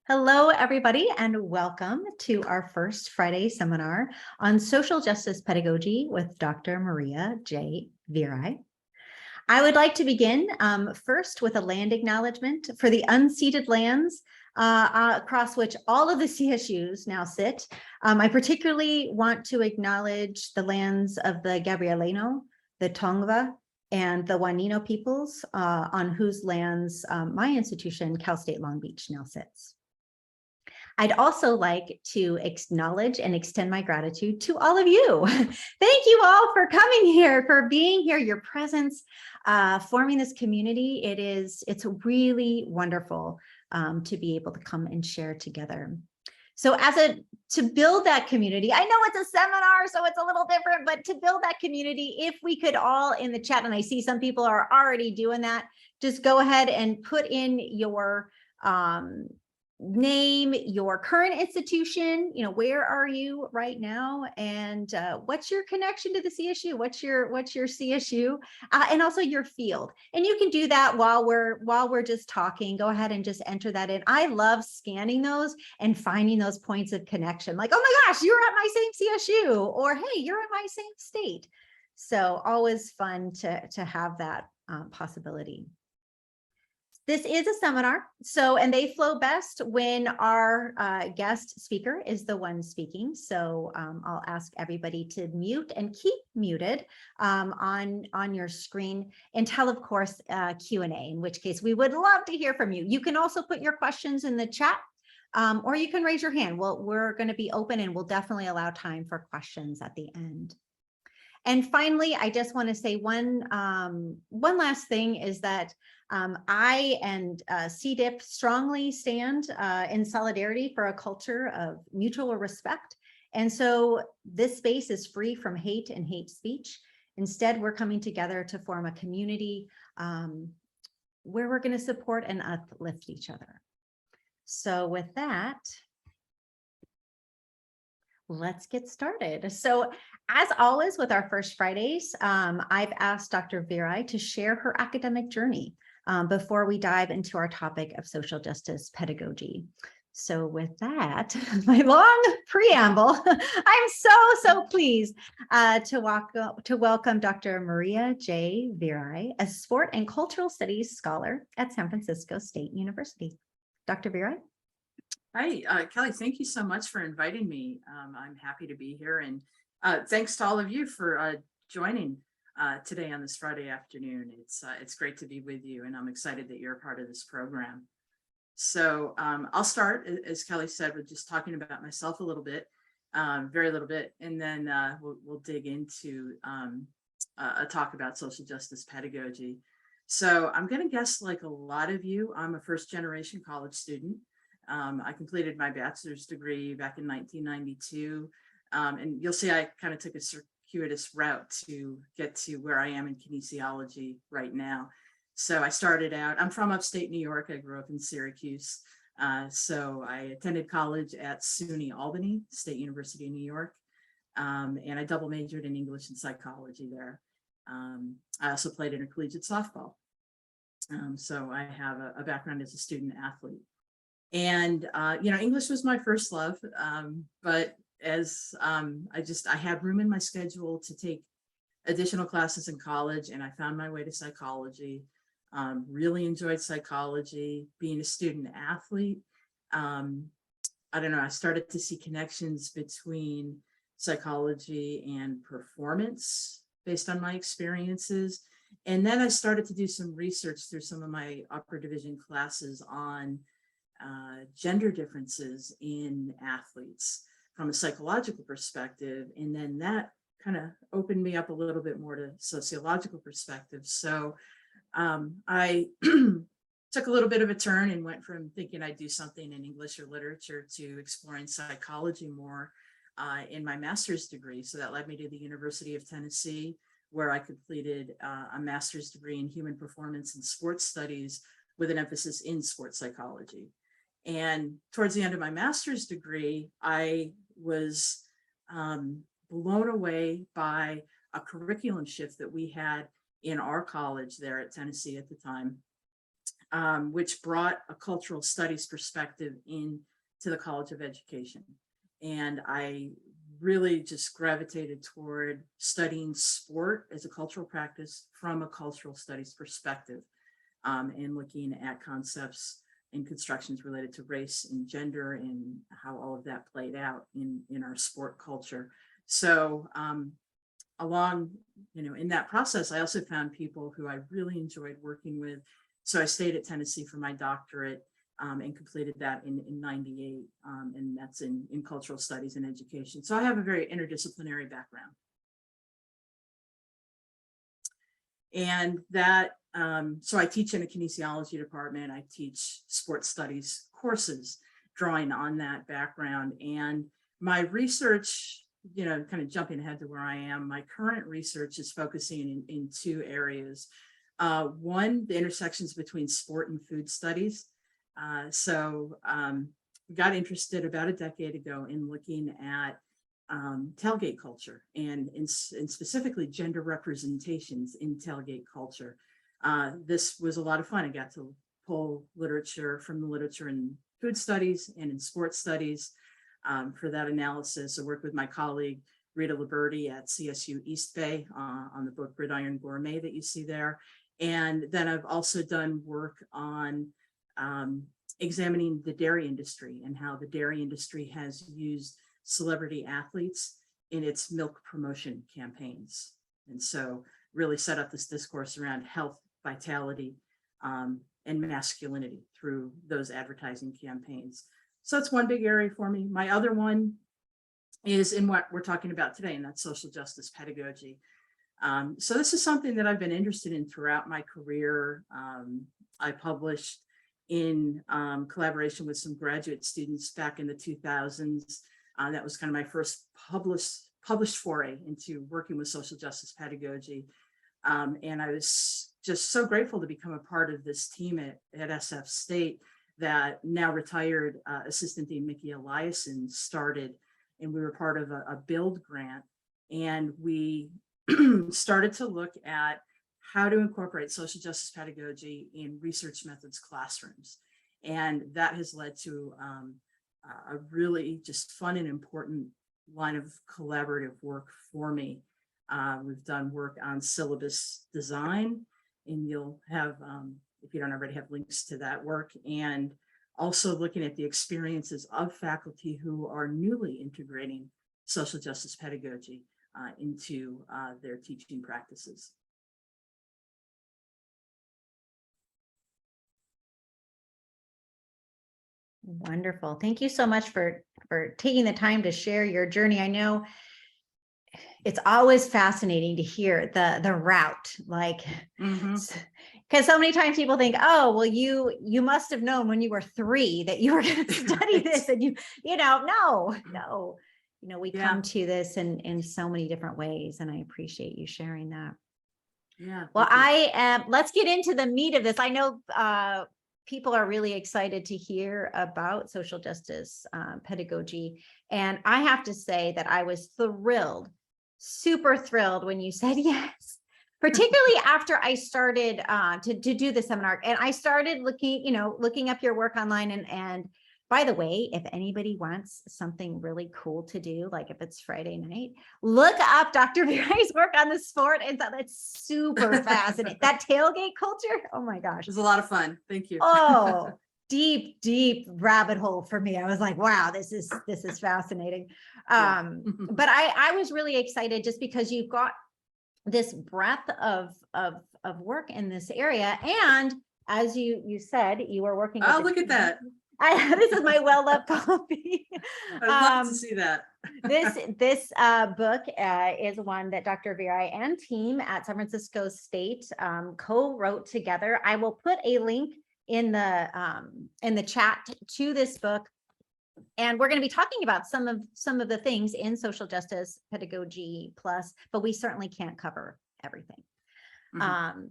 Hello, everybody, and welcome to our first Friday seminar on social justice pedagogy with Dr. Maria J. Veri. I would like to begin first with a land acknowledgement for the unceded lands across which all of the CSUs now sit. I particularly want to acknowledge the lands of the Gabrielino, the Tongva, and the Wanino peoples on whose lands my institution, Cal State Long Beach, now sits. I'd also like to acknowledge and extend my gratitude to all of you. Thank you all for coming here, for being here, your presence, forming this community. It's really wonderful to be able to come and share together. So to build that community, I know it's a seminar, so it's a little different, but to build that community, if we could all in the chat, and I see some people are already doing that, just go ahead and put in your name, your current institution, where are you right now, and what's your connection to the CSU, what's your CSU, and also your field. And you can do that while we're just talking. Go ahead and just enter that in. I love scanning those and finding those points of connection, like, oh my gosh, you're at my same CSU, or hey, you're in my same state. So always fun to have that possibility. This is a seminar, and they flow best when our guest speaker is the one speaking. So I'll ask everybody to mute and keep muted on your screen until, of course, Q&A, in which case we would love to hear from you. You can also put your questions in the chat, or you can raise your hand. We're going to be open, and we'll definitely allow time for questions at the end. And finally, I just want to say one last thing is that I and CDIP strongly stand in solidarity for a culture of mutual respect. And so this space is free from hate and hate speech. Instead, we're coming together to form a community where we're going to support and uplift each other. So with that, let's get started. So as always with our first Fridays, I've asked Dr. Veri to share her academic journey before we dive into our topic of social justice pedagogy. So with that, my long preamble, I'm so pleased to welcome Dr. Maria J. Veri, a sport and cultural studies scholar at San Francisco State University. Dr. Veri? Hi, Kelly, thank you so much for inviting me. I'm happy to be here, and thanks to all of you for joining today on this Friday afternoon. It's great to be with you, and I'm excited that you're a part of this program. So I'll start, as Kelly said, with just talking about myself a little bit, very little bit, and then we'll dig into a talk about social justice pedagogy. So I'm going to guess, like a lot of you, I'm a first-generation college student. I completed my bachelor's degree back in 1992, and you'll see I kind of took a circuitous route to get to where I am in kinesiology right now. So I started out, I'm from upstate New York. I grew up in Syracuse. So I attended college at SUNY Albany, State University of New York, and I double majored in English and psychology there. I also played intercollegiate softball. So I have a background as a student athlete. And, English was my first love, but as I had room in my schedule to take additional classes in college, and I found my way to psychology, really enjoyed psychology, being a student athlete. I don't know, I started to see connections between psychology and performance based on my experiences. And then I started to do some research through some of my upper division classes on gender differences in athletes from a psychological perspective. And then that kind of opened me up a little bit more to sociological perspective. So I took a little bit of a turn and went from thinking I'd do something in English or literature to exploring psychology more in my master's degree. So that led me to the University of Tennessee, where I completed a master's degree in human performance and sports studies with an emphasis in sports psychology. And towards the end of my master's degree, I was blown away by a curriculum shift that we had in our college there at Tennessee at the time. which brought a cultural studies perspective into the College of Education. And I really just gravitated toward studying sport as a cultural practice from a cultural studies perspective, and looking at concepts and constructions related to race and gender and how all of that played out in our sport culture. So along, in that process, I also found people who I really enjoyed working with. So I stayed at Tennessee for my doctorate, and completed that in 98. And that's in cultural studies and education. So I have a very interdisciplinary background. And that, so I teach in a kinesiology department. I teach sports studies courses, drawing on that background. And my research, kind of jumping ahead to where I am, my current research is focusing in two areas. One, the intersections between sport and food studies. So got interested about a decade ago in looking at tailgate culture and specifically gender representations in tailgate culture. This was a lot of fun. I got to pull literature from the literature in food studies and in sports studies for that analysis. I worked with my colleague Rita Liberti at CSU East Bay on the book Gridiron Gourmet that you see there. And then I've also done work on examining the dairy industry and how the dairy industry has used celebrity athletes in its milk promotion campaigns. And so really set up this discourse around health, vitality, and masculinity through those advertising campaigns. So that's one big area for me. My other one is in what we're talking about today, and that's social justice pedagogy. So this is something that I've been interested in throughout my career. I published in collaboration with some graduate students back in the 2000s. That was kind of my first published foray into working with social justice pedagogy. And I was just so grateful to become a part of this team at SF State that now retired Assistant Dean Mickey Eliason started. And we were part of a build grant. And we started to look at how to incorporate social justice pedagogy in research methods classrooms. And that has led to a really just fun and important line of collaborative work for me. We've done work on syllabus design, and you'll have, if you don't already have links to that work, and also looking at the experiences of faculty who are newly integrating social justice pedagogy into their teaching practices. Wonderful. Thank you so much for taking the time to share your journey. I know it's always fascinating to hear the route, like, because so many times people think, oh, well, you must have known when you were 3 that you were going to study this, and no, we come to this in so many different ways, and I appreciate you sharing that. Yeah. Well, let's get into the meat of this. I know people are really excited to hear about social justice pedagogy. And I have to say that I was thrilled, super thrilled when you said yes, particularly after I started to do the seminar. And I started looking up your work online. And by the way, if anybody wants something really cool to do, like if it's Friday night, look up Dr. Veri's work on the sport. And that's super fascinating. That tailgate culture. Oh my gosh. It was a lot of fun. Thank you. Oh, deep rabbit hole for me. I was like, wow, this is fascinating. But I was really excited just because you've got this breadth of work in this area. And as you said, you were working. Oh, look at that. This is my well-loved coffee. I'd love to see that. This book is one that Dr. Veri and team at San Francisco State co-wrote together. I will put a link in the chat to this book, and we're going to be talking about some of the things in social justice pedagogy plus, but we certainly can't cover everything.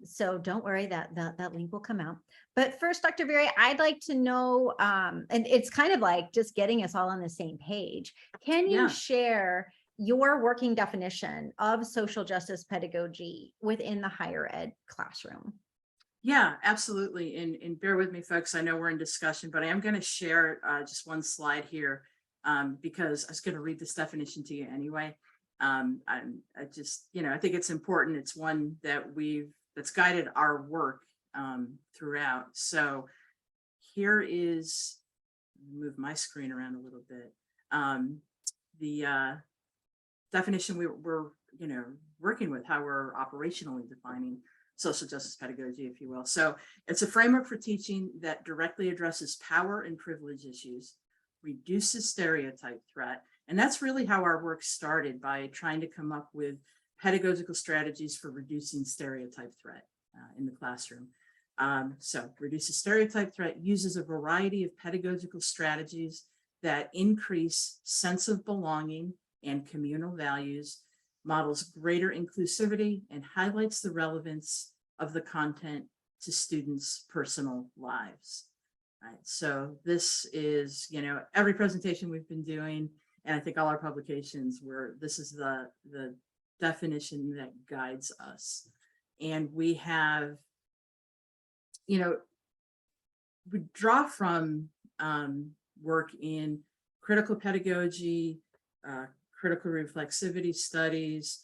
So don't worry, that link will come out. But first, Dr. Veri, I'd like to know, and it's kind of like just getting us all on the same page. Can you share your working definition of social justice pedagogy within the higher ed classroom? Yeah, absolutely. And bear with me, folks. I know we're in discussion, but I am going to share just one slide here because I was going to read this definition to you anyway. I just, I think it's important. It's one that that's guided our work throughout. So here is, move my screen around a little bit. The definition we're working with, how we're operationally defining social justice pedagogy, if you will. So it's a framework for teaching that directly addresses power and privilege issues, reduces stereotype threat. And that's really how our work started, by trying to come up with pedagogical strategies for reducing stereotype threat in the classroom. So reduces stereotype threat, uses a variety of pedagogical strategies that increase sense of belonging and communal values, models greater inclusivity, and highlights the relevance of the content to students' personal lives. Right. So this is, every presentation we've been doing, and I think all our publications, where this is the definition that guides us. And we have, we draw from work in critical pedagogy, critical reflexivity studies,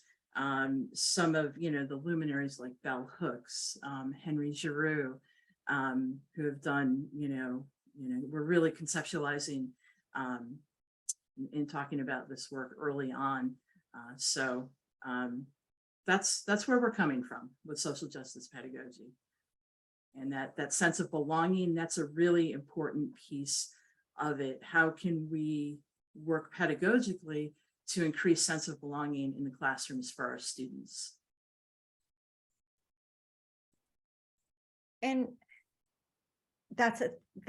some of the luminaries like Bell Hooks, Henry Giroux, who have done we're really conceptualizing in talking about this work early on. So that's where we're coming from with social justice pedagogy, and that sense of belonging. That's a really important piece of it. How can we work pedagogically to increase sense of belonging in the classrooms for our students? And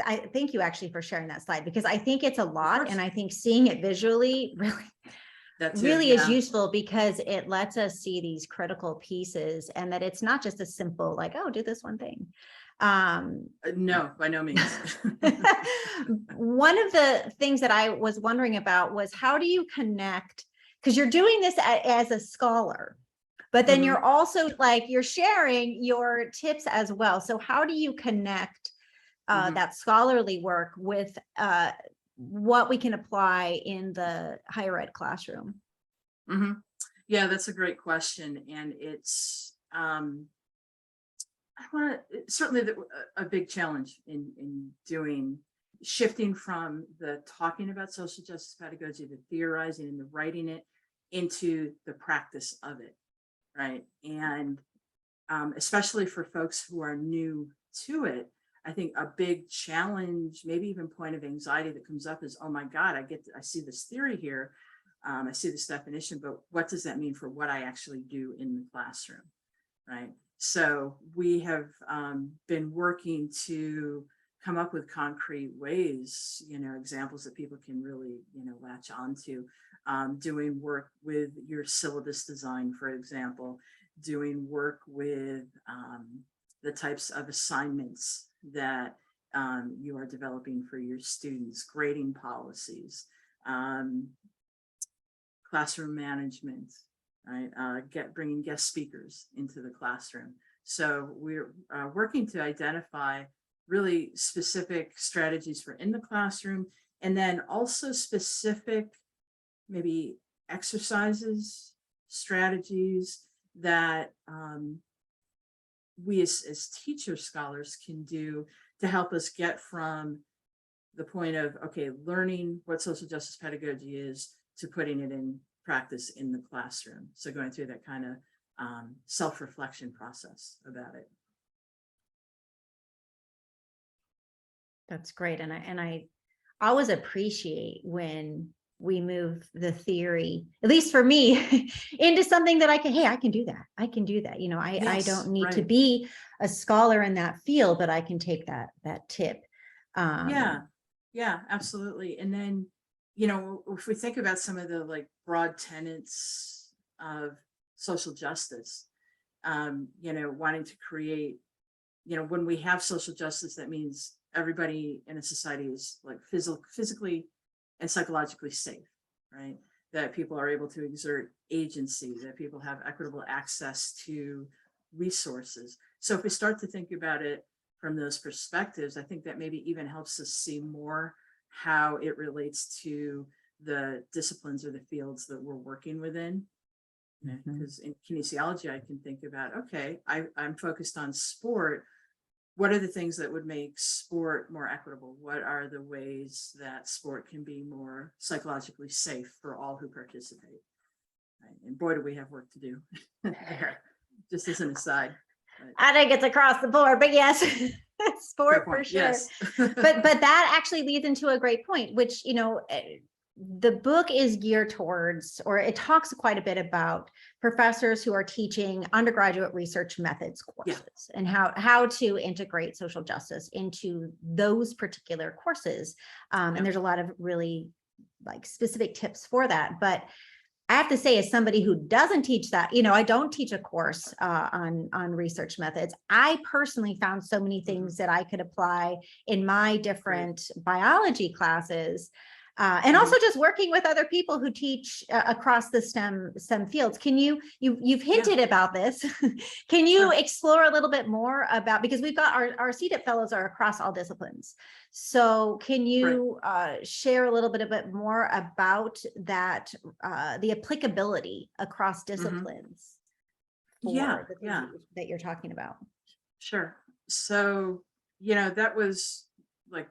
I thank you actually for sharing that slide, because I think it's a lot, and I think seeing it visually really is useful, because it lets us see these critical pieces, and that it's not just a simple like, oh, do this one thing. No, by no means. One of the things that I was wondering about was, how do you connect, because you're doing this as a scholar, but then you're also you're sharing your tips as well. So how do you connect that scholarly work with what we can apply in the higher ed classroom? Yeah, that's a great question. And it's certainly a big challenge in shifting from the talking about social justice pedagogy, the theorizing and the writing it, into the practice of it, right? And especially for folks who are new to it, I think a big challenge, maybe even point of anxiety that comes up is, oh my God, I see this theory here, I see this definition, but what does that mean for what I actually do in the classroom, right? So we have been working to come up with concrete ways, examples that people can really, latch onto, doing work with your syllabus design, for example, doing work with the types of assignments that you are developing for your students, grading policies, classroom management, right? Bringing guest speakers into the classroom. So we're working to identify really specific strategies for in the classroom, and then also specific maybe exercises, strategies that we as teacher scholars can do to help us get from the point of, okay, learning what social justice pedagogy is, to putting it in practice in the classroom. So going through that kind of self-reflection process about it. That's great. And I always appreciate when we move the theory, at least for me, into something that I can do that. I can do that. I don't need to be a scholar in that field, but I can take that tip. Yeah, absolutely. And then, if we think about some of the broad tenets of social justice, wanting to create, when we have social justice, that means everybody in a society is physically and psychologically safe, right? That people are able to exert agency, that people have equitable access to resources. So if we start to think about it from those perspectives, I think that maybe even helps us see more how it relates to the disciplines or the fields that we're working within. Because in kinesiology, I can think about, okay, I'm focused on sport. What are the things that would make sport more equitable? What are the ways that sport can be more psychologically safe for all who participate? Right? And boy, do we have work to do there, just as an aside. I think it's across the board, but yes, sport for sure. Yes. but that actually leads into a great point, which, the book is geared towards, or it talks quite a bit about professors who are teaching undergraduate research methods courses and how to integrate social justice into those particular courses. And there's a lot of really like specific tips for that. But I have to say, as somebody who doesn't teach that, I don't teach a course on research methods. I personally found so many things that I could apply in my different biology classes. And also just working with other people who teach across the STEM fields. Can you've hinted about this. Can you explore a little bit more about, because we've got our CDIP fellows are across all disciplines. So can you share a little bit more about that, the applicability across disciplines for the things that you're talking about? Sure. So, that was like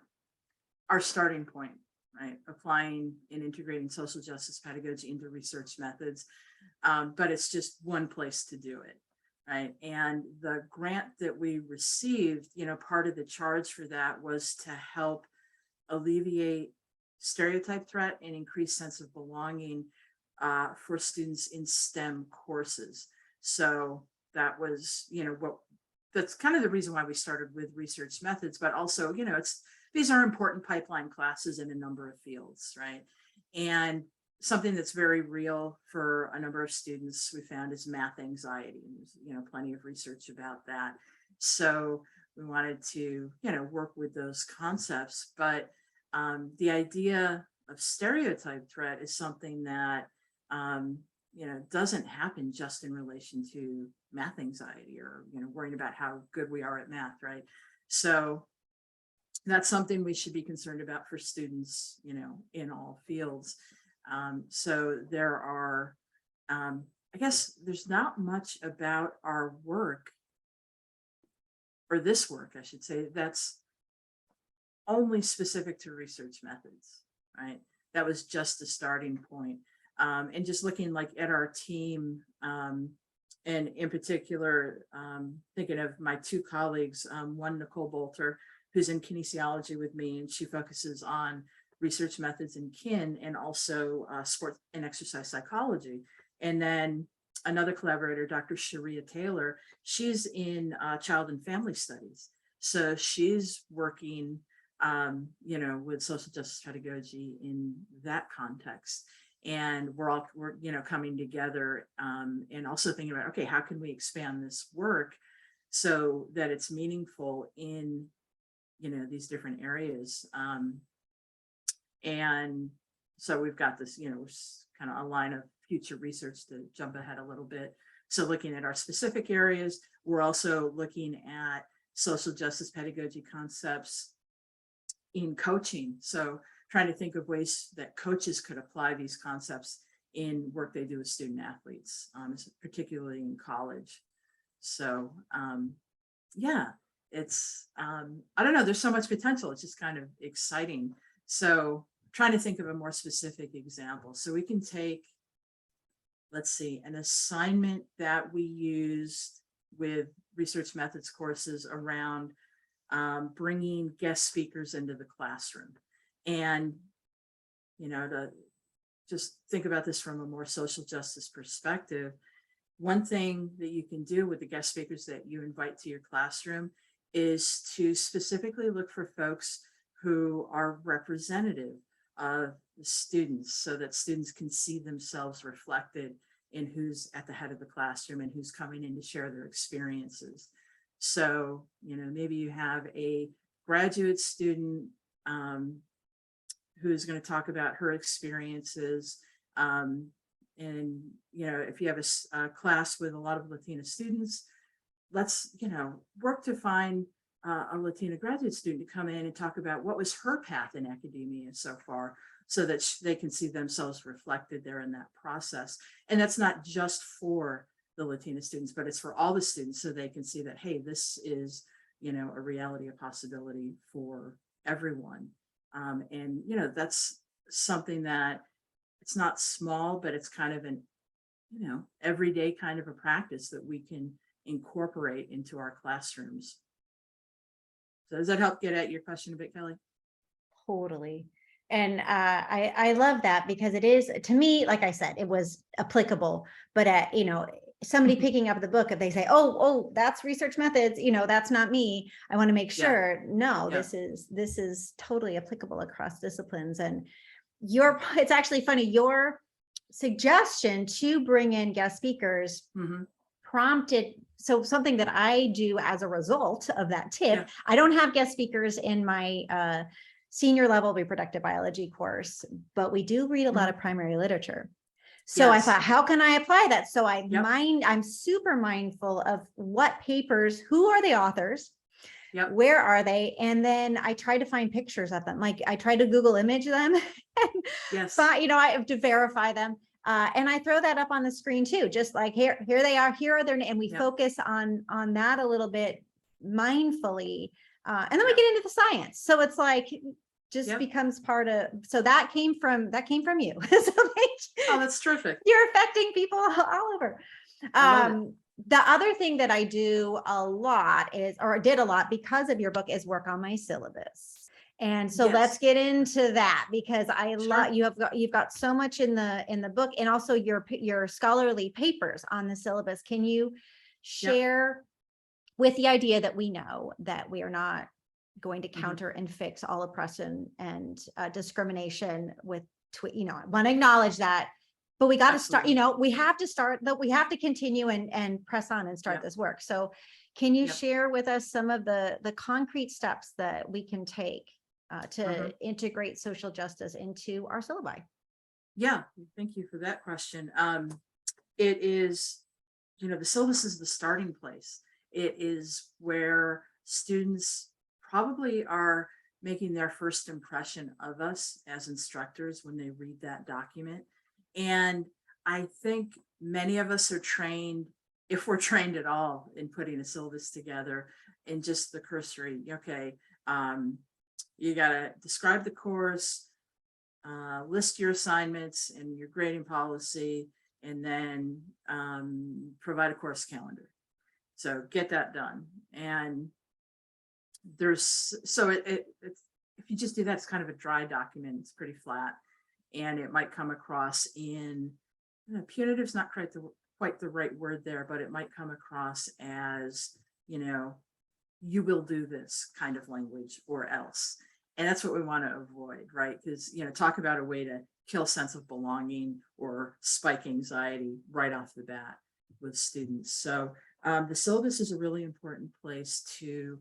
our starting point. Right, applying and integrating social justice pedagogy into research methods, but it's just one place to do it, right? And the grant that we received, part of the charge for that was to help alleviate stereotype threat and increase sense of belonging for students in STEM courses. So that was, that's kind of the reason why we started with research methods, but also, these are important pipeline classes in a number of fields, right? And something that's very real for a number of students we found is math anxiety. And there's, plenty of research about that. So we wanted to, work with those concepts. But the idea of stereotype threat is something that, doesn't happen just in relation to math anxiety or, worrying about how good we are at math, right? So that's something we should be concerned about for students, in all fields. So there are, I guess there's not much about our work, or this work, I should say, that's only specific to research methods, right? That was just a starting point. And just looking like at our team, and in particular, thinking of my two colleagues, one, Nicole Bolter, who's in kinesiology with me, and she focuses on research methods in kin and also sport and exercise psychology. And then another collaborator, Dr. Sharia Taylor, she's in child and family studies. So she's working, with social justice pedagogy in that context. And we're coming together and also thinking about, okay, how can we expand this work so that it's meaningful in these different areas. And so we've got this, kind of a line of future research to jump ahead a little bit. So looking at our specific areas, we're also looking at social justice pedagogy concepts in coaching. So trying to think of ways that coaches could apply these concepts in work they do with student athletes, particularly in college. So it's, I don't know, there's so much potential. It's just kind of exciting. So trying to think of a more specific example. So we can take, let's see, an assignment that we used with research methods courses around bringing guest speakers into the classroom. And, to just think about this from a more social justice perspective, one thing that you can do with the guest speakers that you invite to your classroom is to specifically look for folks who are representative of the students, so that students can see themselves reflected in who's at the head of the classroom and who's coming in to share their experiences. So, maybe you have a graduate student who's going to talk about her experiences. And, if you have a class with a lot of Latina students, let's, work to find a Latina graduate student to come in and talk about what was her path in academia so far, so that they can see themselves reflected there in that process. And that's not just for the Latina students, but it's for all the students, so they can see that, hey, this is, a reality, a possibility for everyone. And, that's something that it's not small, but it's kind of an, everyday kind of a practice that we can incorporate into our classrooms. So does that help get at your question a bit, Kelly? Totally. And I love that, because it is, to me, like I said, it was applicable, but somebody picking up the book, if they say, oh, that's research methods, that's not me. I want to make sure, no, this is totally applicable across disciplines. And it's actually funny, your suggestion to bring in guest speakers prompted, so something that I do as a result of that tip, I don't have guest speakers in my senior level reproductive biology course, but we do read a lot of primary literature. So I thought, how can I apply that? So I'm super mindful of what papers, who are the authors, where are they? And then I try to find pictures of them. Like I try to Google image them and I have to verify them. And I throw that up on the screen too, just like here they are, here are their names, and we focus on that a little bit mindfully. And then we get into the science. So it's like, just becomes part of, so that came from you. So oh, that's terrific. You're affecting people all over. The other thing that I do a lot is, or did a lot because of your book, is work on my syllabus. And so let's get into that, because I love, you've got so much in the book, and also your scholarly papers on the syllabus. Can you share with the idea that we know that we are not going to counter and fix all oppression and discrimination with, I want to acknowledge that, but we got to start, we have to continue and press on and start this work. So can you share with us some of the concrete steps that we can take to integrate social justice into our syllabi? Yeah, thank you for that question. It is, the syllabus is the starting place. It is where students probably are making their first impression of us as instructors when they read that document. And I think many of us are trained, if we're trained at all, in putting a syllabus together in just the cursory, you got to describe the course, list your assignments and your grading policy, and then provide a course calendar. So get that done. And if you just do that, it's kind of a dry document. It's pretty flat, and it might come across in, punitive is not quite the right word there, but it might come across as, you will do this kind of language or else. And that's what we want to avoid, right? Because, talk about a way to kill sense of belonging or spike anxiety right off the bat with students. So the syllabus is a really important place to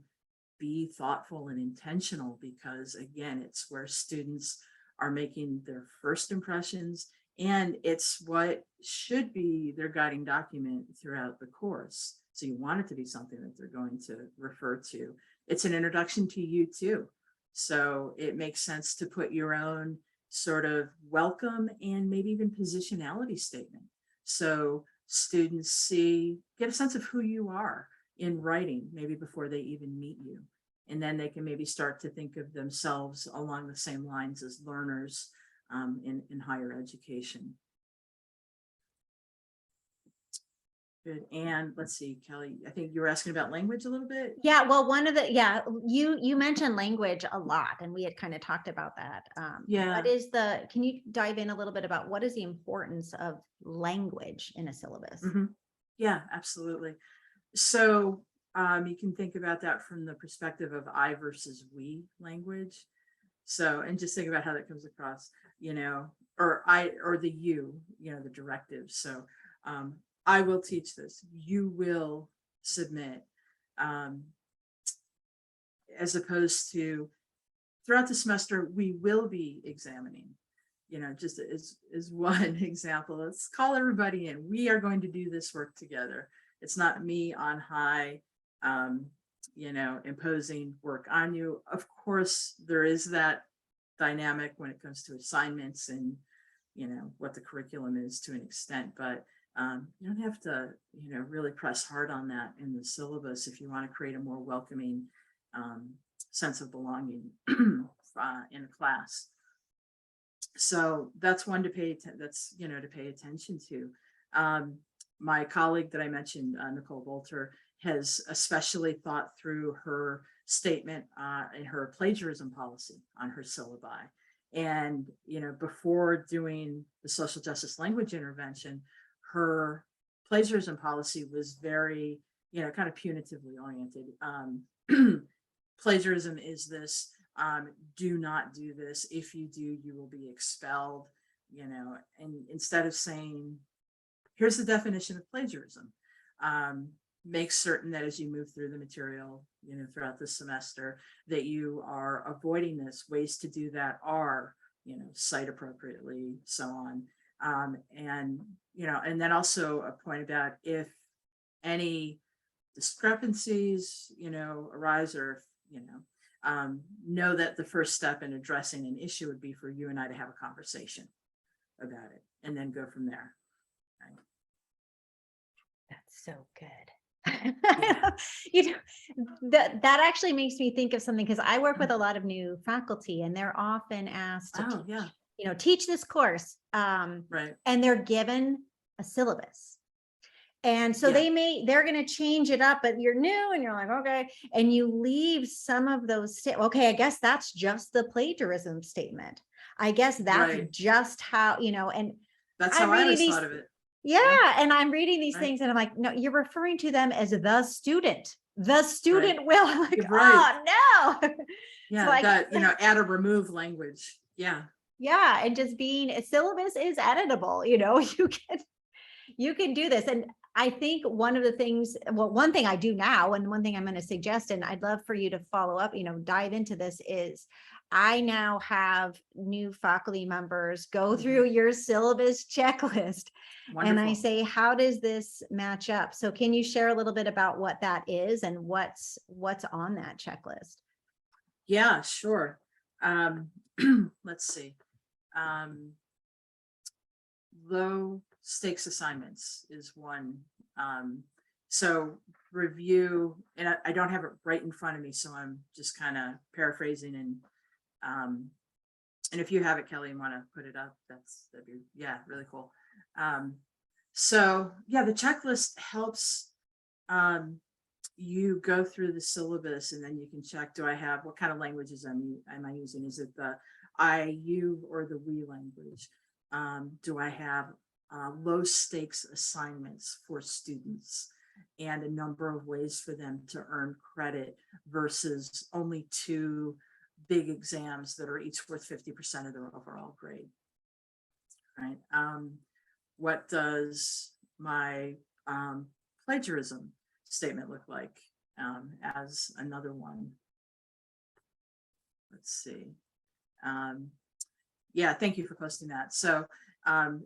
be thoughtful and intentional, because again, it's where students are making their first impressions, and it's what should be their guiding document throughout the course. So you want it to be something that they're going to refer to. It's an introduction to you too. So it makes sense to put your own sort of welcome and maybe even positionality statement. So students get a sense of who you are in writing, maybe before they even meet you. And then they can maybe start to think of themselves along the same lines as learners in higher education. Good. And let's see, Kelly, I think you were asking about language a little bit. Yeah, well, you mentioned language a lot, and we had kind of talked about that. Can you dive in a little bit about what is the importance of language in a syllabus? Yeah, absolutely. So you can think about that from the perspective of I versus we language. So, and just think about how that comes across, or I, or the you, the directive. So I will teach this, you will submit, as opposed to throughout the semester, we will be examining, just as one example. Let's call everybody in. We are going to do this work together. It's not me on high, imposing work on you. Of course, there is that dynamic when it comes to assignments and, what the curriculum is to an extent, but you don't have to, really press hard on that in the syllabus if you want to create a more welcoming sense of belonging in a class. So that's one to pay attention to. My colleague that I mentioned, Nicole Bolter, has especially thought through her statement in her plagiarism policy on her syllabi. And, before doing the social justice language intervention, her plagiarism policy was very, kind of punitively oriented. Plagiarism is this, do not do this. If you do, you will be expelled, and instead of saying, here's the definition of plagiarism, make certain that as you move through the material, throughout the semester, that you are avoiding this. Ways to do that are, cite appropriately, so on. And then also a point about if any discrepancies, arise, or, know that the first step in addressing an issue would be for you and I to have a conversation about it and then go from there. Right? That's so good. That actually makes me think of something, because I work with a lot of new faculty and they're often asked to teach this course, right, and they're given a syllabus. And so they're going to change it up, but you're new and you're like, okay. And you leave some of those, okay, I guess that's just the plagiarism statement. I guess that's just how, and that's how I always thought of it. Yeah. And I'm reading these things and I'm like, no, you're referring to them as the student. The student will, like, oh no. Yeah. So that, add or remove language. Yeah. Yeah. And just being a syllabus is editable, you can do this. And I think one of the things, one thing I do now, and one thing I'm going to suggest, and I'd love for you to follow up, dive into this, is I now have new faculty members go through your syllabus checklist. Wonderful. And I say, how does this match up? So can you share a little bit about what that is and what's on that checklist? Yeah, sure. Let's see. Low stakes assignments is one. So review, and I don't have it right in front of me, so I'm just kind of paraphrasing, and if you have it, Kelly, and want to put it up, that'd be really cool. So the checklist helps you go through the syllabus, and then you can check, do I have, what kind of languages am I using? Is it the I, you, or the we language? Do I have low stakes assignments for students, and a number of ways for them to earn credit versus only 2 big exams that are each worth 50% of their overall grade? Right. What does my plagiarism statement look like as another one? Let's see. Thank you for posting that. So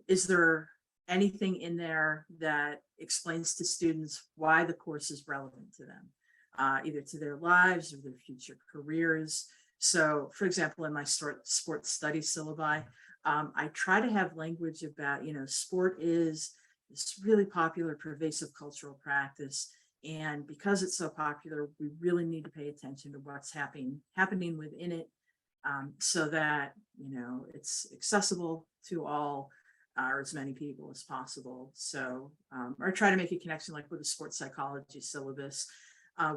is there anything in there that explains to students why the course is relevant to them, either to their lives or their future careers? So, for example, in my sports studies syllabi, I try to have language about, sport is this really popular, pervasive cultural practice. And because it's so popular, we really need to pay attention to what's happening within it, so that, it's accessible to all, or as many people as possible. So, or try to make a connection, like with the sports psychology syllabus.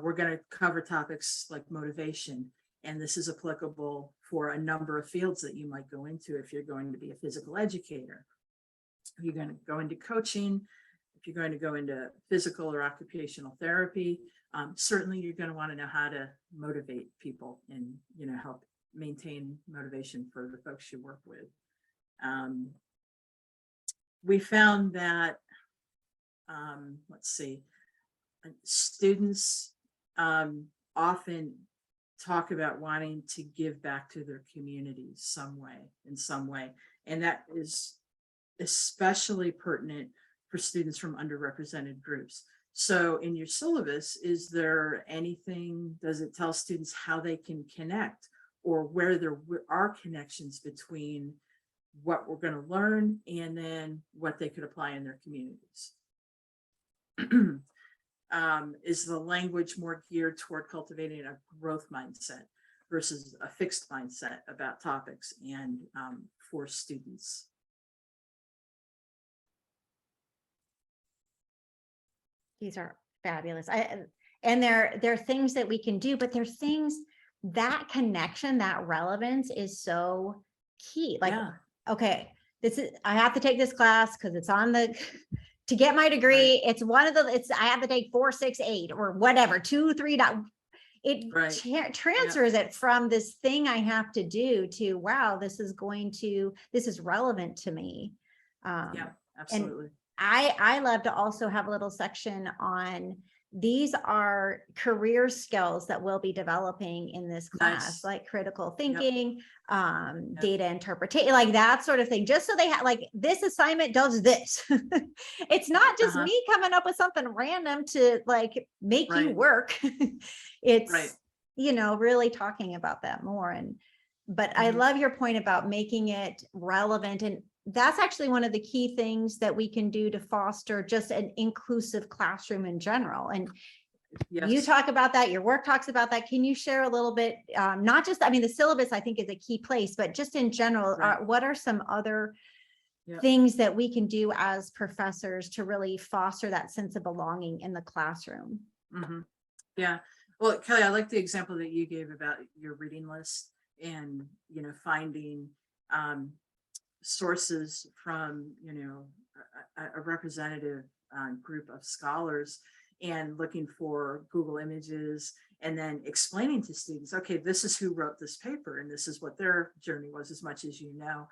We're going to cover topics like motivation, and this is applicable for a number of fields that you might go into. If you're going to be a physical educator, if you're going to go into coaching, if you're going to go into physical or occupational therapy, certainly you're going to want to know how to motivate people and, help maintain motivation for the folks you work with. We found that, students often talk about wanting to give back to their communities in some way. And that is especially pertinent for students from underrepresented groups. So in your syllabus, is there anything, does it tell students how they can connect, or where there are connections between what we're going to learn and then what they could apply in their communities? Is the language more geared toward cultivating a growth mindset versus a fixed mindset about topics and for students? These are fabulous. And they're things that we can do, but there's things that connection, that relevance is so key. Like, Yeah, okay, I have to take this class because it's on the to get my degree. right, It's one of the I have to take 4, 6, 8 or whatever, 2, 3. It right. transfers it from this thing I have to do to, wow, this is relevant to me. Yeah, And absolutely. I love to also have a little section on these are career skills that we'll be developing in this class, Nice. like critical Yep, thinking, yep. data interpretation, like that sort of thing, just so they have like this assignment does this. It's not just Uh-huh. me coming up with something random to like make you Right, work. right. It's, really talking about that more. But I Mhm. love your point about making it relevant. And that's actually one of the key things that we can do to foster just an inclusive classroom in general. And you Yes. talk about that, your work talks about that. Can you share a little bit, not just, I mean, the syllabus I think is a key place, but just in general, Right. what are some other Yep. things that we can do as professors to really foster that sense of belonging in the classroom? Hmm. Yeah. Well, Kelly, I like the example that you gave about your reading list and, finding sources from, a representative group of scholars and looking for Google images and then explaining to students, okay, this is who wrote this paper and this is what their journey was, as much as you know.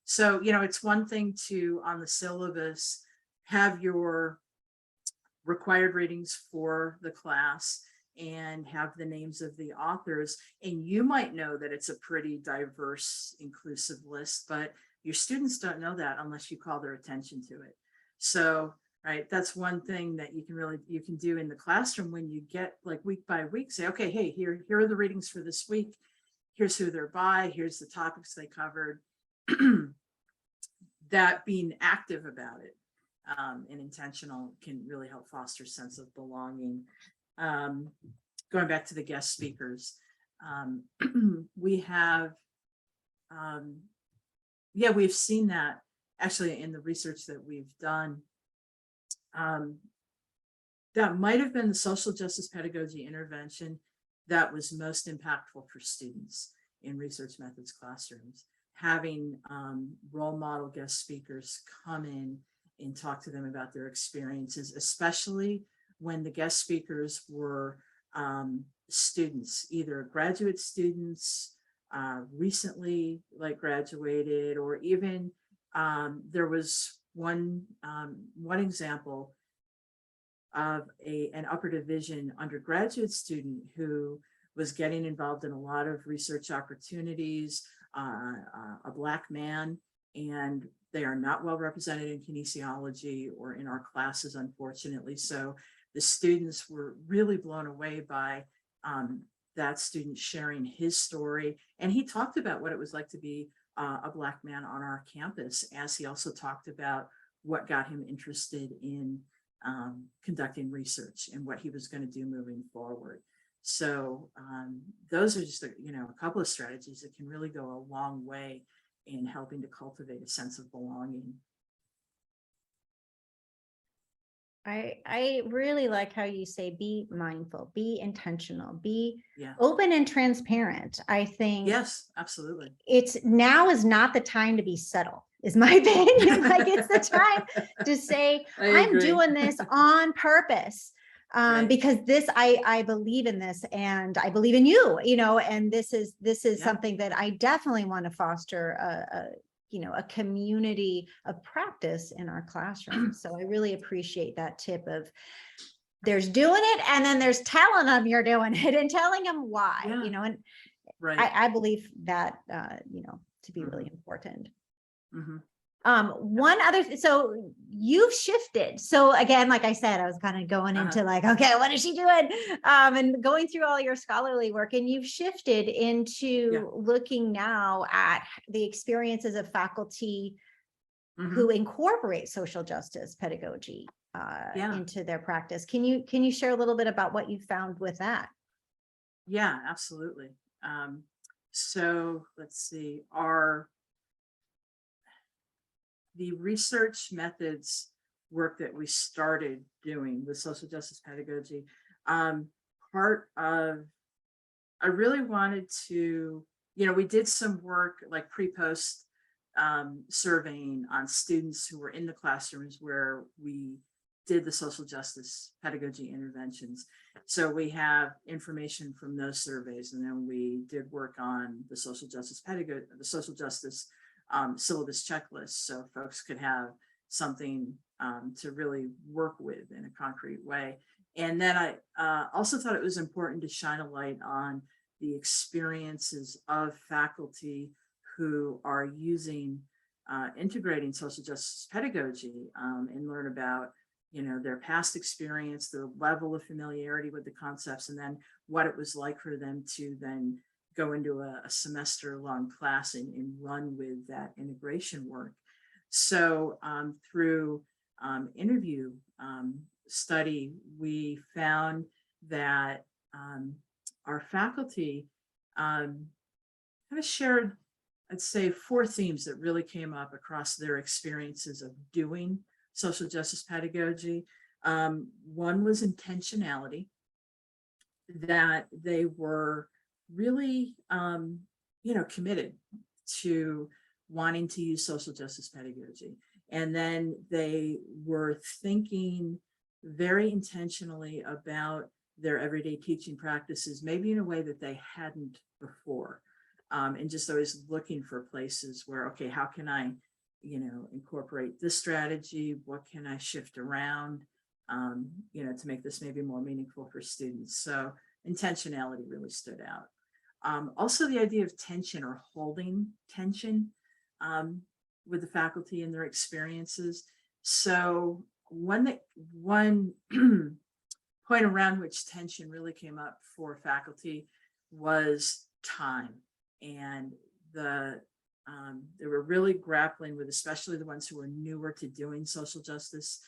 So, it's one thing to, on the syllabus, have your required readings for the class and have the names of the authors. And you might know that it's a pretty diverse, inclusive list, but your students don't know that unless you call their attention to it. So, right, that's one thing that you can do in the classroom when you get like week by week, say, okay, hey, here are the readings for this week. Here's who they're by, here's the topics they covered. That being active about it and intentional can really help foster a sense of belonging. Going back to the guest speakers, we have, we've seen that actually in the research that we've done. That might have been the social justice pedagogy intervention that was most impactful for students in research methods classrooms. Having role model guest speakers come in and talk to them about their experiences, especially when the guest speakers were students, either graduate students, recently like graduated, or even there was one example of an upper division undergraduate student who was getting involved in a lot of research opportunities, a Black man, and they are not well represented in kinesiology or in our classes, unfortunately. So the students were really blown away by that student sharing his story. And he talked about what it was like to be a Black man on our campus, as he also talked about what got him interested in conducting research and what he was going to do moving forward. So those are just a couple of strategies that can really go a long way in helping to cultivate a sense of belonging. I really like how you say be mindful, be intentional, be Yeah. open and transparent. I think Yes, absolutely. now is not the time to be subtle, is my opinion. Like it's the time to say, I I'm agree. doing this on purpose. Right. Because I believe in this and I believe in you, and this is Yeah. something that I definitely want to foster a community of practice in our classrooms. So I really appreciate that tip of there's doing it and then there's telling them you're doing it and telling them why, Yeah. and Right. I believe that, to be really important. Mm-hmm. One other, so you've shifted. So again, like I said, I was kind of going into like, okay, what is she doing? And going through all your scholarly work, and you've shifted into looking now at the experiences of faculty who incorporate social justice pedagogy into their practice. Can you share a little bit about what you found with that? Yeah, absolutely. So let's see, the research methods work that we started doing with social justice pedagogy, part of, I really wanted to, we did some work like pre-post surveying on students who were in the classrooms where we did the social justice pedagogy interventions. So we have information from those surveys, and then we did work on the social justice pedagogy, the social justice syllabus checklist, so folks could have something to really work with in a concrete way. And then I also thought it was important to shine a light on the experiences of faculty who are using integrating social justice pedagogy and learn about their past experience, their level of familiarity with the concepts, and then what it was like for them to then go into a semester-long class and run with that integration work. So through interview study, we found that our faculty kind of shared, I'd say, 4 themes that really came up across their experiences of doing social justice pedagogy. One was intentionality, that they were really, committed to wanting to use social justice pedagogy. And then they were thinking very intentionally about their everyday teaching practices, maybe in a way that they hadn't before. And just always looking for places where, okay, how can I, incorporate this strategy? What can I shift around, to make this maybe more meaningful for students? So intentionality really stood out. Also, the idea of tension or holding tension with the faculty and their experiences. So one point around which tension really came up for faculty was time. And they were really grappling with, especially the ones who were newer to doing social justice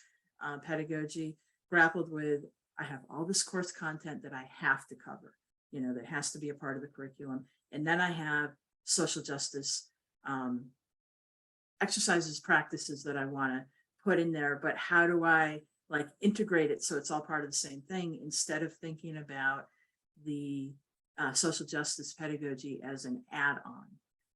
pedagogy, grappled with, I have all this course content that I have to cover, that has to be a part of the curriculum. And then I have social justice exercises, practices that I want to put in there, but how do I integrate it so it's all part of the same thing, instead of thinking about the social justice pedagogy as an add-on,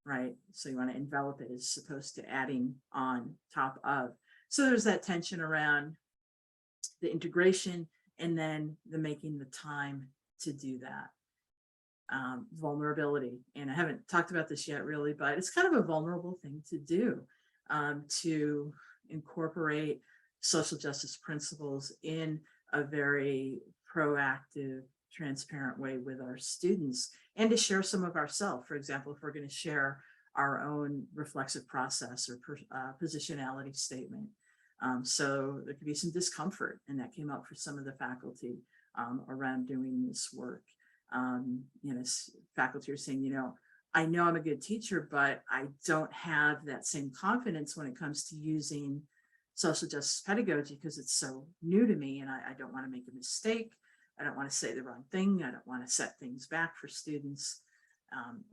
right? So you want to envelop it as opposed to adding on top of. So there's that tension around the integration and then the making the time to do that. Vulnerability, and I haven't talked about this yet really, but it's kind of a vulnerable thing to do, to incorporate social justice principles in a very proactive, transparent way with our students, and to share some of ourselves. For example, if we're going to share our own reflexive process or positionality statement. So there could be some discomfort, and that came up for some of the faculty around doing this work. Faculty are saying, I know I'm a good teacher, but I don't have that same confidence when it comes to using social justice pedagogy because it's so new to me, and I don't want to make a mistake. I don't want to say the wrong thing. I don't want to set things back for students.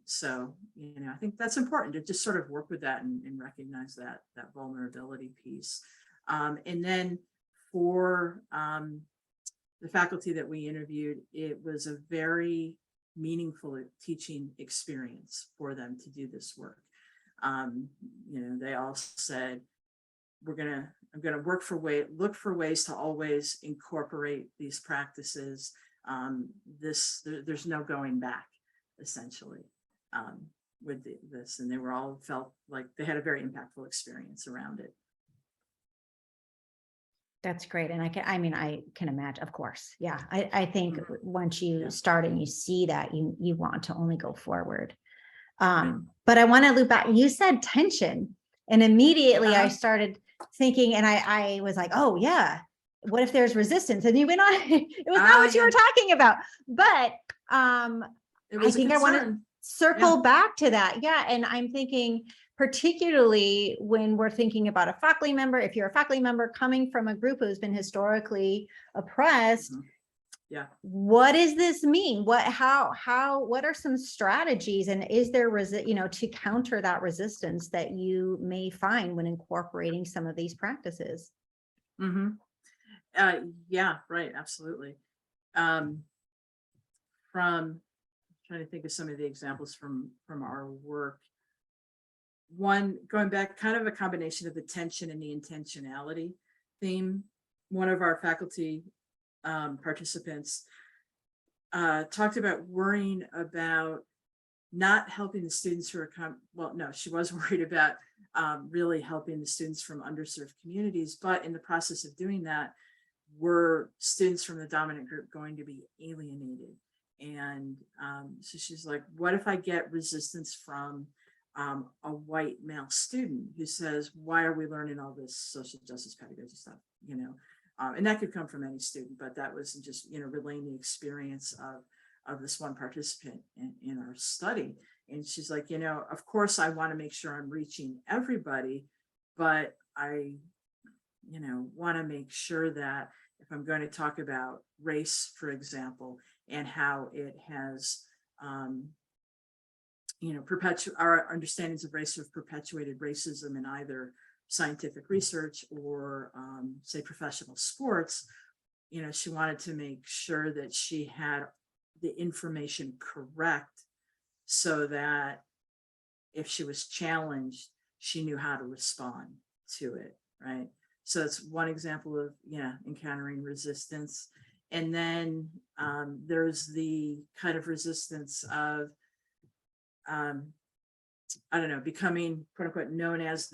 So, I think that's important to just sort of work with that and recognize that vulnerability piece. And then for the faculty that we interviewed, it was a very meaningful teaching experience for them to do this work. They all said, I'm gonna look for ways to always incorporate these practices. There's no going back, essentially, with this, and they were all felt like they had a very impactful experience around it. That's great. And I can imagine, of course. Yeah. I think once you start and you see that, you want to only go forward. But I want to loop back. You said tension. And immediately I started thinking, and I was like, oh yeah, what if there's resistance? And you went on, it was not what you were talking about, but I think I want to circle back to that. Yeah. And I'm thinking, particularly when we're thinking about a faculty member, if you're a faculty member coming from a group who's been historically oppressed, what does this mean? What are some strategies, and is there to counter that resistance that you may find when incorporating some of these practices? Yeah, right, absolutely. From trying to think of some of the examples from our work. One, going back, kind of a combination of the tension and the intentionality theme. One of our faculty participants talked about worrying about not helping the students who are she was worried about really helping the students from underserved communities, but in the process of doing that, were students from the dominant group going to be alienated? And so she's like, what if I get resistance from a white male student who says, why are we learning all this social justice pedagogy stuff? And that could come from any student, but that was just, relaying the experience of this one participant in our study. And she's like, of course I want to make sure I'm reaching everybody, but I, want to make sure that if I'm going to talk about race, for example, and how it has, our understandings of race have perpetuated racism in either scientific research or, say, professional sports. She wanted to make sure that she had the information correct so that if she was challenged, she knew how to respond to it, right? So it's one example of, encountering resistance. And then there's the kind of resistance of, becoming, quote unquote, known as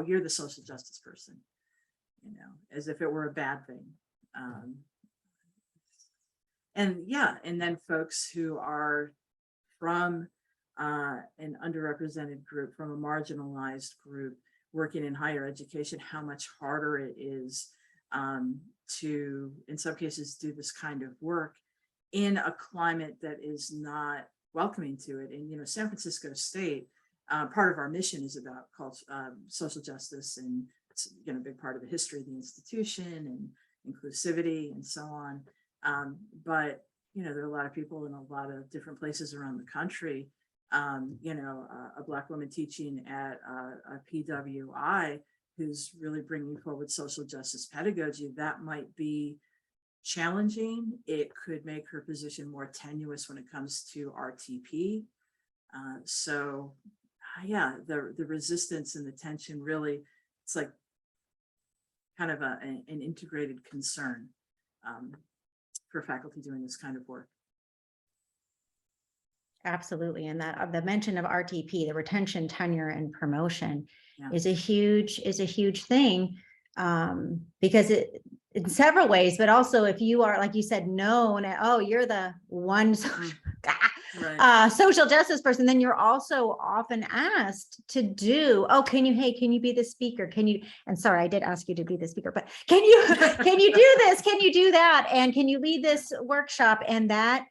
you're the social justice person, as if it were a bad thing. And then folks who are from an underrepresented group, from a marginalized group, working in higher education, how much harder it is to, in some cases, do this kind of work in a climate that is not welcoming to it. And, San Francisco State, part of our mission is about social justice, and it's a big part of the history of the institution and inclusivity and so on. But, there are a lot of people in a lot of different places around the country. A Black woman teaching at a PWI who's really bringing forward social justice pedagogy, that might be challenging. It could make her position more tenuous when it comes to RTP. The resistance and the tension, really, it's like kind of an integrated concern for faculty doing this kind of work. Absolutely. And that the mention of RTP, the retention, tenure, and promotion, is a huge thing, because it, in several ways, but also if you are, like you said, known, you're the one social justice person, then you're also often asked to do, can you be the speaker? And sorry, I did ask you to be the speaker, but can you do this? Can you do that? And can you lead this workshop? And that,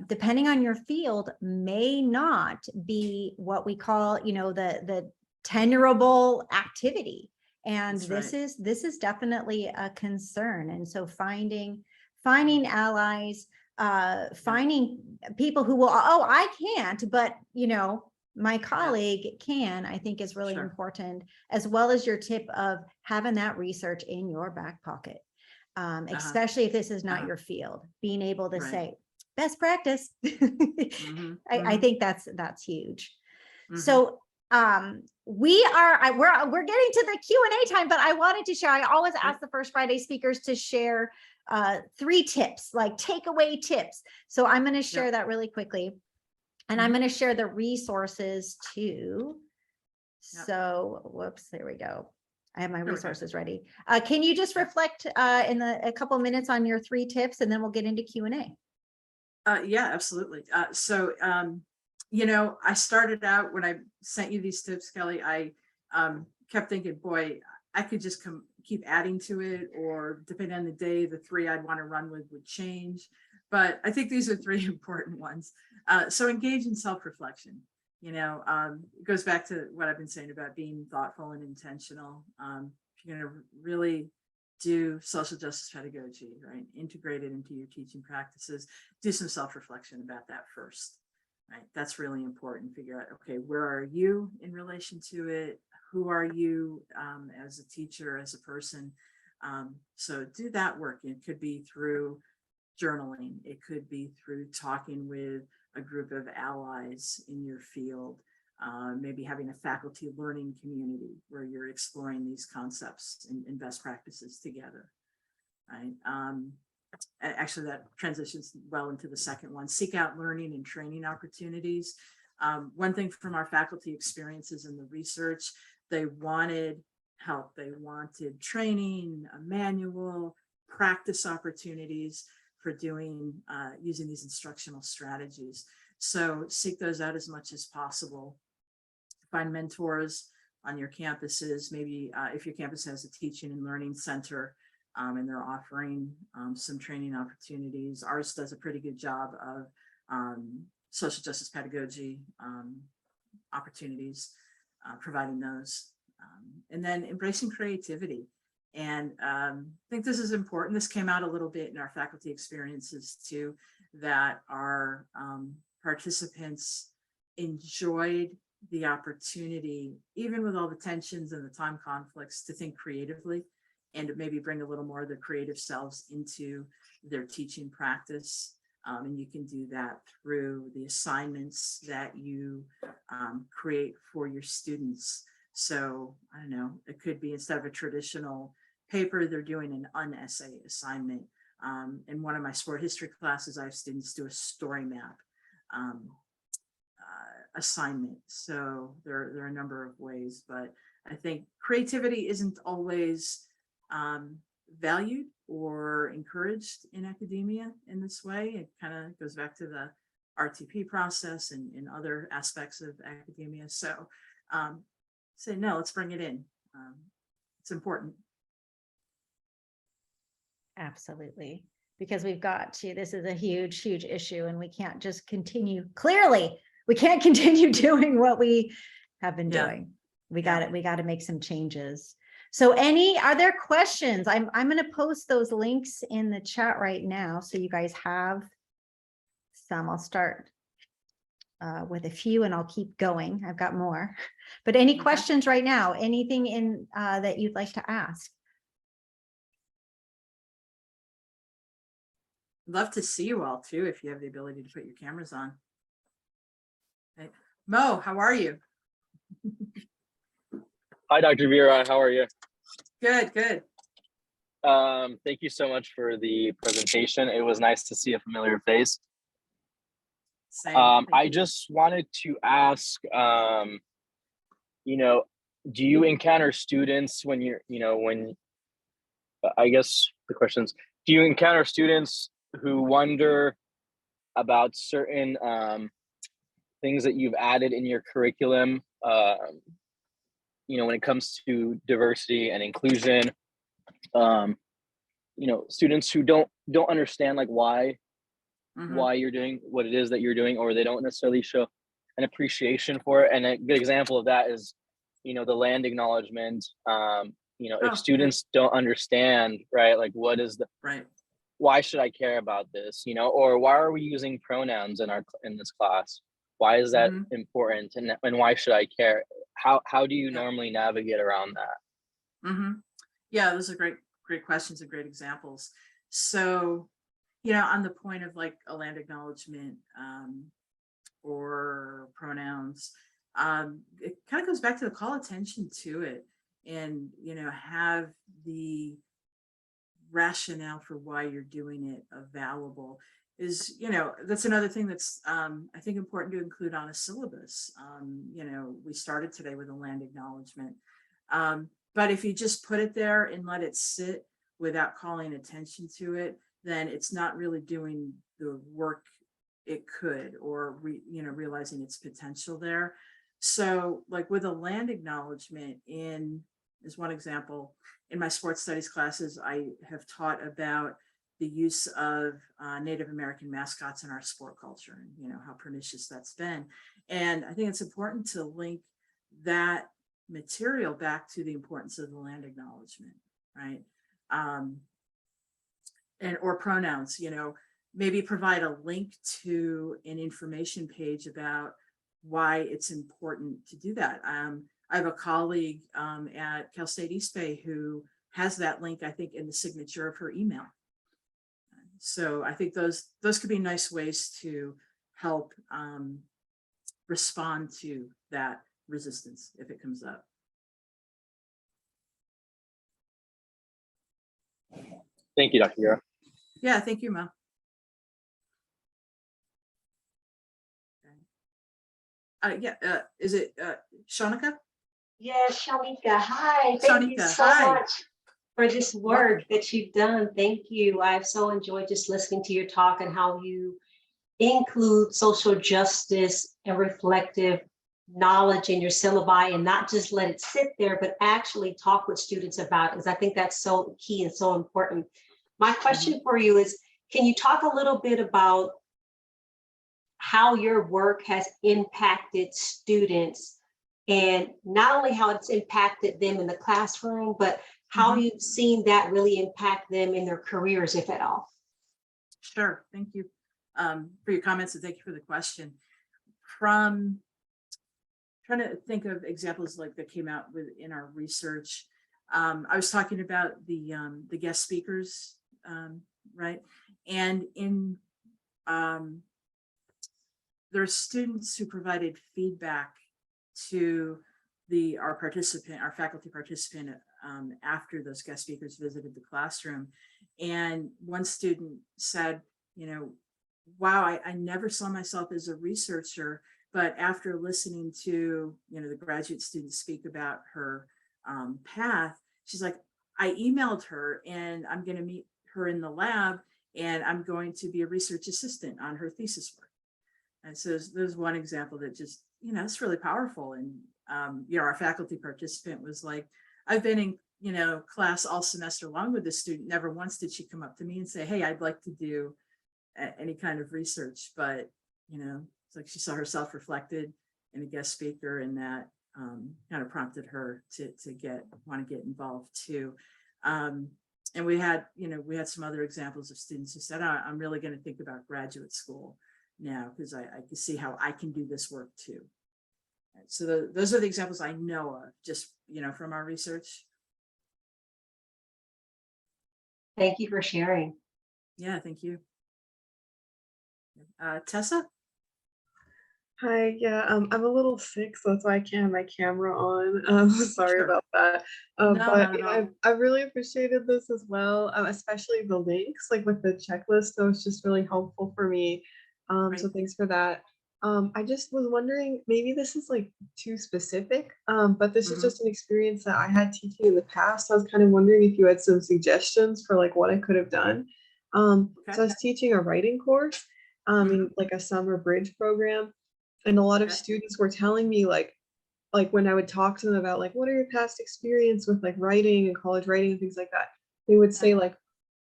depending on your field, may not be what we call, the tenurable activity. And this is definitely a concern. And so finding allies, finding people who will, I can't, but my colleague can, I think is really important, as well as your tip of having that research in your back pocket, especially if this is not your field, being able to say best practice. I think that's huge. So we're getting to the Q&A time, but I wanted to share, I always ask the First Friday speakers to share 3 tips, like takeaway tips. So I'm going to share that really quickly, and I'm going to share the resources too. So whoops, there we go. I have my resources ready. Can you just reflect in a couple minutes on your 3 tips, and then we'll get into Q&A. Yeah, absolutely. I started out, when I sent you these tips, Kelly, I kept thinking, boy, I could just keep adding to it, or depending on the day, the 3 I'd want to run with would change. But I think these are 3 important ones. So engage in self-reflection. It goes back to what I've been saying about being thoughtful and intentional. If you're going to really do social justice pedagogy, right, integrate it into your teaching practices, do some self-reflection about that first, right? That's really important. Figure out, okay, where are you in relation to it? Who are you as a teacher, as a person? So do that work. It could be through journaling. It could be through talking with a group of allies in your field, maybe having a faculty learning community where you're exploring these concepts and best practices together, right? Actually, that transitions well into the second one. Seek out learning and training opportunities. One thing from our faculty experiences in the research, they wanted help. They wanted training, a manual, practice opportunities for doing using these instructional strategies. So seek those out as much as possible. Find mentors on your campuses. Maybe if your campus has a teaching and learning center and they're offering some training opportunities. Ours does a pretty good job of social justice pedagogy opportunities, providing those. And then embracing creativity. And I think this is important. This came out a little bit in our faculty experiences too, that our participants enjoyed the opportunity, even with all the tensions and the time conflicts, to think creatively and to maybe bring a little more of their creative selves into their teaching practice. And you can do that through the assignments that you create for your students. So I don't know, it could be, instead of a traditional paper, they're doing an un-essay assignment. In one of my sport history classes, I have students do a story map assignment. So there are a number of ways, but I think creativity isn't always valued or encouraged in academia in this way. It kind of goes back to the RTP process and other aspects of academia. So say, no, let's bring it in. It's important. Absolutely. Because we've got to, this is a huge, huge issue, and we can't just continue. Clearly, we can't continue doing what we have been doing. We got to make some changes. So are there questions? I'm going to post those links in the chat right now, so you guys have some. I'll start with a few and I'll keep going. I've got more, but any questions right now? Anything in that you'd like to ask? Love to see you all too, if you have the ability to put your cameras on. Okay. Mo, how are you? Hi, Dr. Vera. How are you? Good, good. Thank you so much for the presentation. It was nice to see a familiar face. Same. I just wanted to ask, do you encounter students when you're, I guess the questions, do you encounter students who wonder about certain things that you've added in your curriculum, when it comes to diversity and inclusion, students who don't understand like why you're doing what it is that you're doing, or they don't necessarily show an appreciation for it. And a good example of that is, the land acknowledgement. If students don't understand, right, like what is the why should I care about this, or why are we using pronouns in this class? Why is that important, and why should I care? How do you normally navigate around that? Yeah, those are great questions and great examples. So, on the point of like a land acknowledgement or pronouns, it kind of goes back to the call attention to it, and have the rationale for why you're doing it available. Is that's another thing that's I think important to include on a syllabus. We started today with a land acknowledgement, but if you just put it there and let it sit without calling attention to it, then it's not really doing the work it could, or realizing its potential there. So like with a land acknowledgement as one example, in my sports studies classes, I have taught about the use of Native American mascots in our sport culture and, how pernicious that's been. And I think it's important to link that material back to the importance of the land acknowledgement, right? Or pronouns, maybe provide a link to an information page about why it's important to do that. I have a colleague at Cal State East Bay who has that link, I think, in the signature of her email. So I think those could be nice ways to help respond to that resistance if it comes up. Thank you, Dr. Guerra. Yeah, thank you, Mo. Is it Shanika? Yes, Shanika. Hi. Thank you so much for this work that you've done. Thank you. I've so enjoyed just listening to your talk and how you include social justice and reflective knowledge in your syllabi, and not just let it sit there, but actually talk with students about it, because I think that's so key and so important. My question for you is, can you talk a little bit about how your work has impacted students, and not only how it's impacted them in the classroom, but how you've seen that really impact them in their careers, if at all? Sure, thank you for your comments, and thank you for the question. From trying to think of examples like that came out in our research, I was talking about the guest speakers, right? And there are students who provided feedback to our faculty participant after those guest speakers visited the classroom. And one student said, wow, I never saw myself as a researcher, but after listening to, the graduate student speak about her path, she's like, I emailed her and I'm going to meet her in the lab and I'm going to be a research assistant on her thesis work. And so there's one example that just, it's really powerful. And, our faculty participant was like, I've been in, class all semester long with this student. Never once did she come up to me and say, hey, I'd like to do any kind of research. But, it's like she saw herself reflected in a guest speaker, and that kind of prompted her to want to get involved too. And we had some other examples of students who said, I'm really going to think about graduate school now because I can see how I can do this work too. So those are the examples I know of, just, from our research. Thank you for sharing. Yeah, thank you. Tessa? Hi, yeah, I'm a little sick, so that's why I can't have my camera on. Sorry Sure. about that. No, But not at all. I really appreciated this as well, especially the links, like with the checklist. That was just really helpful for me. Right. So thanks for that. I just was wondering, maybe this is like too specific, but this is just an experience that I had teaching in the past. I was kind of wondering if you had some suggestions for like what I could have done. So I was teaching a writing course in like a summer bridge program. And a lot of students were telling me like when I would talk to them about like, what are your past experience with like writing and college writing and things like that, they would say like,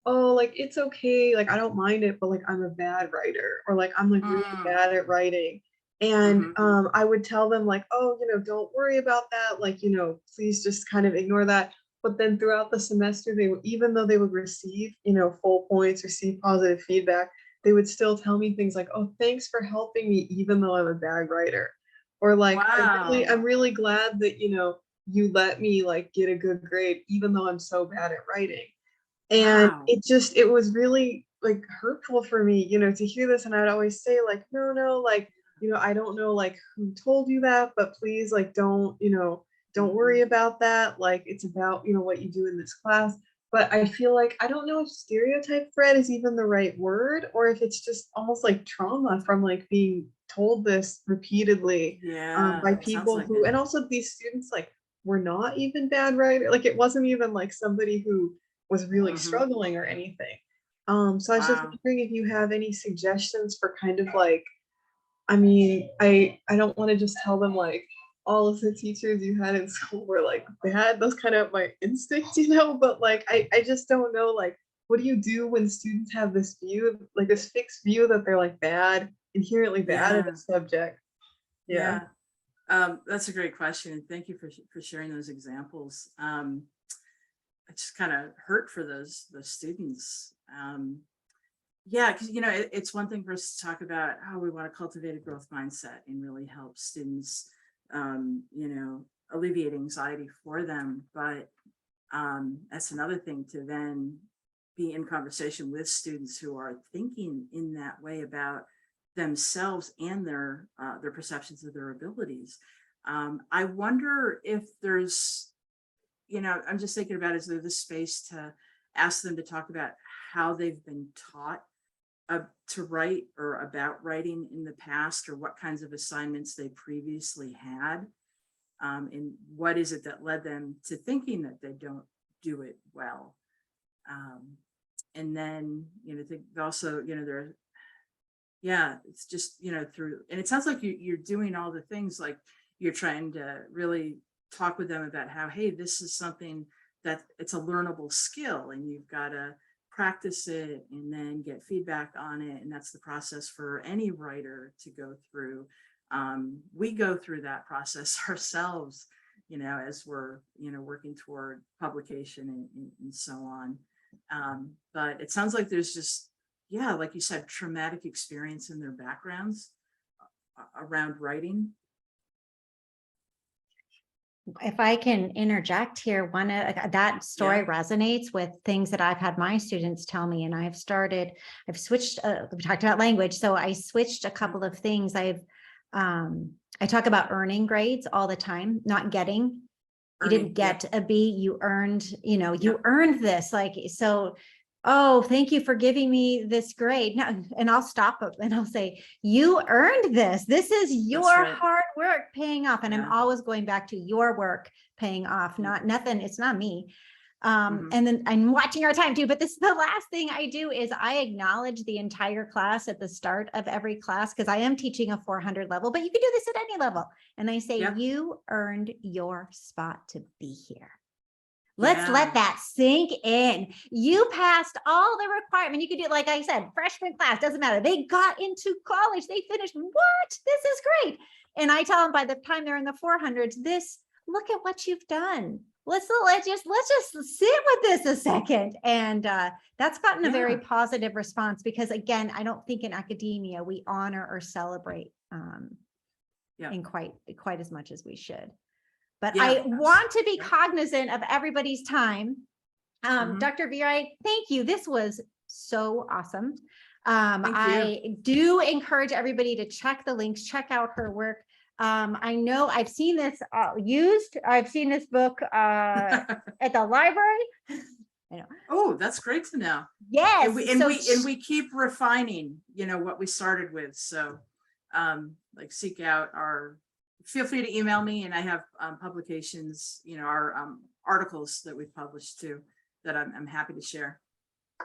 oh, like, it's okay. Like, I don't mind it, but like, I'm a bad writer, or like, I'm like really bad at writing. And I would tell them like, oh, don't worry about that. Like, please just kind of ignore that. But then throughout the semester, even though they would receive, full points, receive positive feedback, they would still tell me things like, oh, thanks for helping me, even though I'm a bad writer. Or like, Wow. I'm really glad that, you let me like get a good grade, even though I'm so bad at writing. And it was really like hurtful for me, to hear this. And I'd always say like, no, like, I don't know like who told you that, but please like, don't worry about that. Like, it's about, what you do in this class. But I feel like, I don't know if stereotype Fred is even the right word, or if it's just almost like trauma from like being told this repeatedly by people who, and also these students like were not even bad writers. Like, it wasn't even like somebody who was really struggling or anything. So I was just wondering if you have any suggestions for kind of like, I mean, I don't want to just tell them like, all of the teachers you had in school were like bad. That's kind of my instinct, you know, but like I just don't know, like, what do you do when students have this view, like this fixed view that they're like bad, inherently bad at Yeah. a subject? Yeah. That's a great question. And thank you for sharing those examples. I just kind of hurt for those students. Yeah, because it's one thing for us to talk about how we want to cultivate a growth mindset and really help students, alleviate anxiety for them. But that's another thing to then be in conversation with students who are thinking in that way about themselves and their perceptions of their abilities. I wonder if there's, I'm just thinking about, is there the space to ask them to talk about how they've been taught to write or about writing in the past, or what kinds of assignments they previously had, and what is it that led them to thinking that they don't do it well. And then, think also, it's just, through, and it sounds like you're doing all the things, like you're trying to really talk with them about how, hey, this is something that it's a learnable skill and you've got to practice it and then get feedback on it. And that's the process for any writer to go through. We go through that process ourselves, as we're, working toward publication and so on. But it sounds like there's just, like you said, traumatic experience in their backgrounds around writing. If I can interject here, that story resonates with things that I've had my students tell me, and I've switched, we talked about language. So I switched a couple of things. I talk about earning grades all the time, not getting. You didn't get a B, you earned, you earned this, like, so, oh, thank you for giving me this grade. Now, and I'll stop and I'll say, you earned this. This is your hard work paying off. And I'm always going back to your work paying off, not nothing. It's not me. And then I'm watching our time too, but this is the last thing I do is I acknowledge the entire class at the start of every class, because I am teaching a 400 level, but you can do this at any level. And I say, you earned your spot to be here. Let's let that sink in. You passed all the requirements. You could do, like I said, freshman class, doesn't matter. They got into college. They finished. What? This is great. And I tell them by the time they're in the 400s, look at what you've done. Let's just sit with this a second. And that's gotten a very positive response, because again, I don't think in academia we honor or celebrate in quite as much as we should. But I want to be cognizant of everybody's time. Dr. Veri, thank you. This was so awesome. I do encourage everybody to check the links, check out her work. I know I've seen this used. I've seen this book at the library. I know. Oh, that's great to know. Yes. And we keep refining, what we started with. So seek out feel free to email me, and I have publications, our articles that we've published too, that I'm happy to share.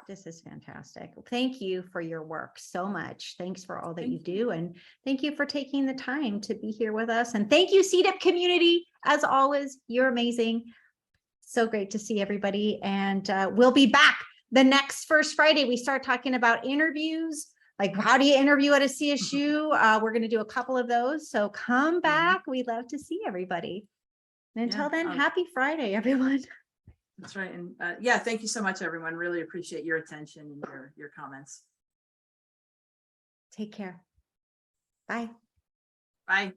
This is fantastic. Thank you for your work so much. Thanks for all that you do. And thank you for taking the time to be here with us. And thank you, CDIP community. As always, you're amazing. So great to see everybody. And we'll be back the next First Friday. We start talking about interviews. Like, how do you interview at a CSU? We're going to do a couple of those. So come back. We'd love to see everybody. And until then, happy Friday, everyone. That's right. And thank you so much, everyone. Really appreciate your attention and your comments. Take care. Bye. Bye.